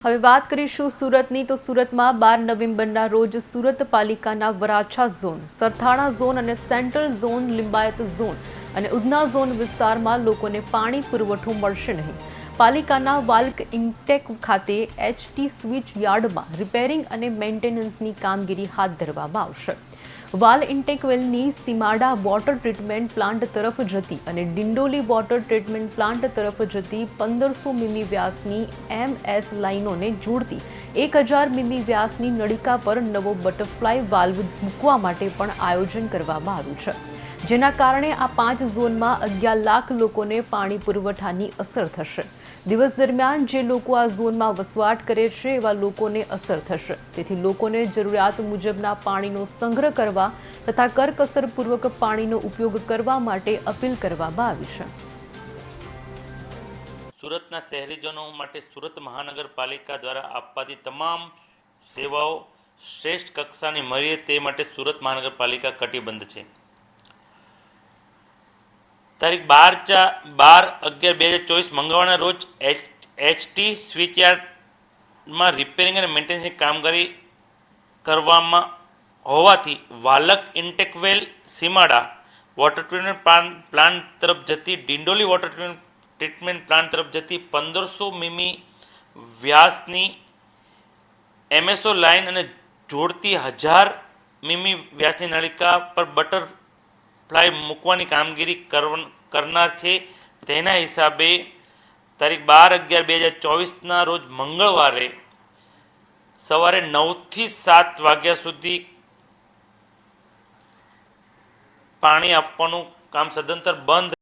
હવે વાત કરીશું સુરતની તો સુરતમાં 12 નવેમ્બરના રોજ સુરત પાલિકાના વરાછા ઝોન, સરથાણા ઝોન અને સેન્ટ્રલ ઝોન, લિંબાયત ઝોન અને ઉધના ઝોન વિસ્તારમાં લોકોને પાણી પુરવઠો મળશે નહીં. પાલિકાના વાલ્ક ઇન્ટેક ખાતે એચટી સ્વિચ યાર્ડમાં રિપેરિંગ અને મેન્ટેનન્સની કામગીરી હાથ ધરવામાં આવશે. વાલ ઇન્ટેક વેલની સીમાડા વોટર ટ્રીટમેન્ટ પ્લાન્ટ તરફ જતી અને ડિંડોલી વોટર ટ્રીટમેન્ટ પ્લાન્ટ તરફ જતી 1500 મીમી વ્યાસની MS લાઇનોને જોડતી 1000 મીમી વ્યાસની નળિકા પર નવો બટરફ્લાય વાલ્વ મૂકવા માટે પણ આયોજન કરવામાં આવ્યું છે, જેના કારણે આ 5 ઝોનમાં 11 લાખ લોકોને પાણી પુરવઠાની અસર થશે. દિવસ દરમિયાન જે લોકો આ ઝોનમાં વસવાટ કરે છે એવા લોકોને અસર થશે. તેથી લોકોને જરૂરિયાત મુજબના પાણીનો સંગ્રહ કરવા તથા કરકસરપૂર્વક પાણીનો ઉપયોગ કરવા માટે અપીલ કરવામાં આવી છે. સુરતના શહેરીજનો માટે સુરત મહાનગરપાલિકા દ્વારા આપવાતી તમામ સેવાઓ શ્રેષ્ઠ કક્ષાની મળે તે માટે સુરત મહાનગરપાલિકા કટિબદ્ધ છે. તારીખ 12/11/2024 મંગળવારના રોજ એચટી સ્વિચયાર્ડમાં રિપેરિંગ અને મેન્ટેનન્સની કામગીરી કરવામાં હોવાથી વાલક ઇન્ટેકવેલ સીમાડા વોટર ટ્રીટમેન્ટ પ્લાન્ટ તરફ જતી ડિંડોલી વોટર ટ્રીટમેન્ટ પ્લાન્ટ તરફ જતી 1500 મીમી વ્યાસની MSO લાઇન અને જોડતી 1000 મીમી વ્યાસની નળિકા પર બટરફ્લાય મૂકવાની કામગીરી કરનાર છે. તેના હિસાબે તારીખ 12/11/2024ના રોજ મંગળવારે સવારે 9 થી 7 વાગ્યા સુધી પાણી આપવાનું કામ સદંતર બંધ